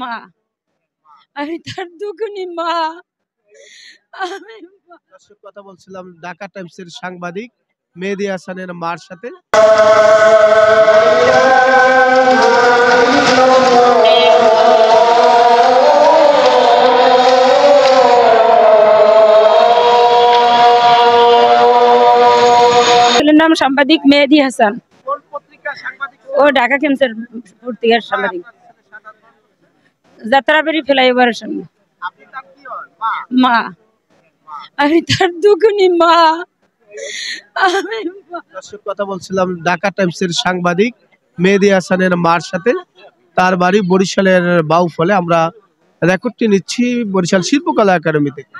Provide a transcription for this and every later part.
মা, আমি তার দুগুনি মা। আমি দর্শক, কথা বলছিলাম ঢাকা টাইমসের সাংবাদিক মেহেদী হাসানের মার সাথে। নাম সাংবাদিক মেহেদী হাসান। কোন পত্রিকার সাংবাদিক? ও ঢাকা কেমসের পত্রিকার সাংবাদিক, যাত্রাবাড়ি ফ্লাইওভারের সামনে। আপনি তার কি হন? মা। মা, আমি তার দুগুনি মা। আমি দর্শক, কথা বলছিলাম ঢাকা টাইমসের সাংবাদিক মেহেদী হাসানের মার সাথে। তার বাড়ি বরিশালের বাউফলে। আমরা রেকর্ডটি নিচ্ছি বরিশাল শিল্পকলা একাডেমি থেকে।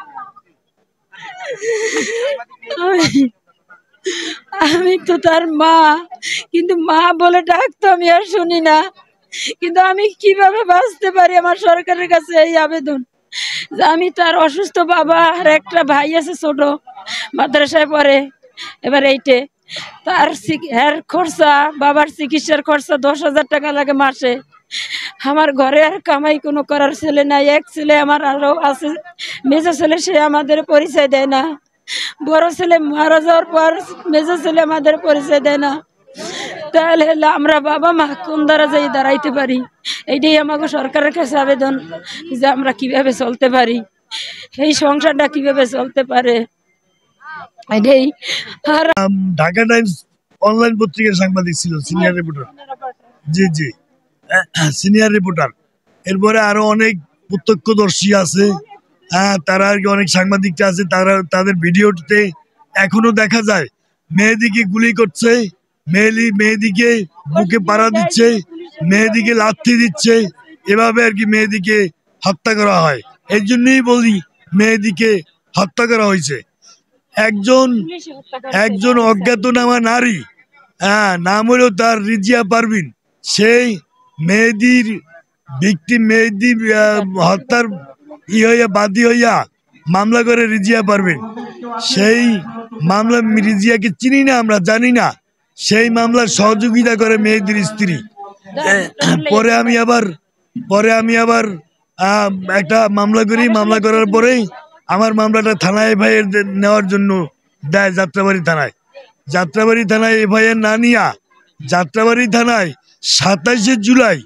আমি তো তার মা, কিন্তু মা বলে ডাকতো আমি আর শুনি না। কিন্তু আমি কিভাবে বাঁচতে পারি, আমার সরকারের কাছে এই আবেদন যে আমি তার অসুস্থ বাবা আর একটা ভাই আছে ছোট, মাদ্রাসায় পড়ে এবার এইটে। তার খরচা, বাবার চিকিৎসার খরচা 10,000 টাকা লাগে মাসে। আমার ঘরে আর কামাই কোনো করার ছেলে নাই। এক ছেলে আমার আরো আছে, মেজো ছেলে, সে আমাদের পরিচয় দেয় না। বড় ছেলে মারা যাওয়ার পর মেজো ছেলে আমাদের পরিচয় দেয় না। তাহলে আমরা বাবা মা কোন দ্বারা যাই দাঁড়াইতে পারি? এইটাই আমাকে সরকারের কাছে আবেদন যে আমরা কিভাবে চলতে পারি, এই সংসারটা কিভাবে চলতে পারে এটাই। আর ঢাকা টাইমস অনলাইন পত্রিকার সাংবাদিক ছিল, সিনিয়র রিপোর্টার। জি জি, সিনিয়র রিপোর্টার। এরপরে আরো অনেক প্রত্যক্ষদর্শী আছে, তারা আর কি অনেক সাংবাদিকটা আছে, তারা তাদের ভিডিওতে এখনো দেখা যায় মেহেদীকে গুলি করছে, মেহেদীকে বুকে পাড়া দিচ্ছে, মেহেদীকে লাথি দিচ্ছে, এভাবে আর কি মেহেদীকে হত্যা করা হয়। এই জন্যই বলি মেহেদীকে হত্যা করা হয়েছে। একজন অজ্ঞাতনামা নারী, নাম হলো তার রিজিয়া পারভিন, সেই মেহেদীর মেহেদী হত্যার বাদী হইয়া মামলা করে রিজিয়া পারভিন। সেই মামলা রিজিয়াকে চিনি না, আমরা জানি না। সেই মামলার সহযোগিতা করে মেহেদীর স্ত্রী। পরে আমি আবার একটা মামলা করি। মামলা করার পরেই আমার মামলাটা থানায় এফআইআর নেওয়ার জন্য দেয় যাত্রাবাড়ি থানায়। যাত্রাবাড়ি থানায় এফআইআর না নিয়া যাত্রাবাড়ি থানায় 27শে জুলাই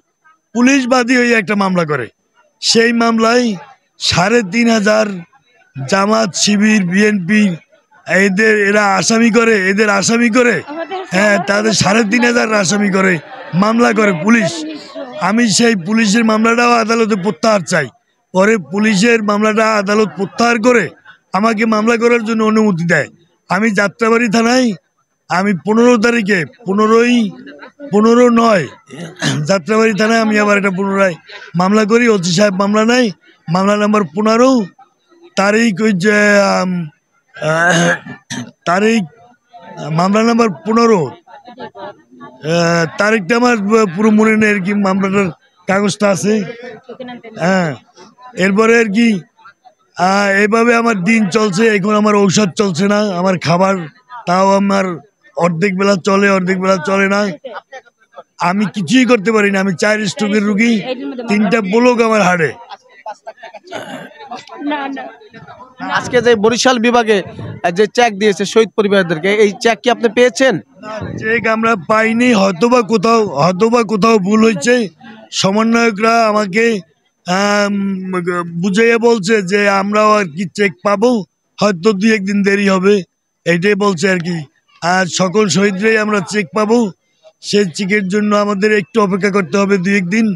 পুলিশ বাদী হয়ে একটা মামলা করে। সেই মামলায় 3,500 জামাত, শিবির, বিএনপি এরা আসামি করে, হ্যাঁ, তাদের 3,500 আসামি করে মামলা করে পুলিশ। আমি সেই পুলিশের মামলাটাও আদালতে প্রত্যাহার চাই। পরে পুলিশের মামলাটা আদালত প্রত্যাহার করে আমাকে মামলা করার জন্য অনুমতি দেয়। আমি যাত্রাবাড়ি থানায় 15 তারিখে 15/9 যাত্রাবাড়ি থানায় আমি আবার একটা পুনরায় মামলা করি। ওসি সাহেব মামলা নেয়, মামলা নাম্বার 15 তারিখ, ওই যে মামলা নাম্বার 15 তারিখটা আমার পুরো মনে নেই আর কি, মামলাটার কাগজটা আছে। হ্যাঁ, এরপরে আর কি এইভাবে আমার দিন চলছে। এখন আমার ঔষধ চলছে না, আমার খাবার তাও আমার অর্ধেক বেলা চলে, অর্ধেক বেলা চলে না। আমি কিছুই করতে পারি না। আমি 4 স্ট্রোকের রুগী, 3টা ব্লক আমার হাড়ে। আজকে যে বরিশাল বিভাগে যে চেক দিয়েছে শহীদ পরিবারদেরকে, এই চেক কি আপনি পেয়েছেন? চেক আমরা পাইনি, হয়তোবা কোথাও ভুল হয়েছে। সমন্বয়করা আমাকে বুঝাইয়া বলছে যে আমরাও আর কি চেক পাবো, হয়তো 2-1 দিন দেরি হবে, এইটাই বলছে আর কি। আর সকল শহীদরাই আমরা চেক পাবো। সেই চেকের জন্য আমাদের একটু অপেক্ষা করতে হবে 2-1 দিন।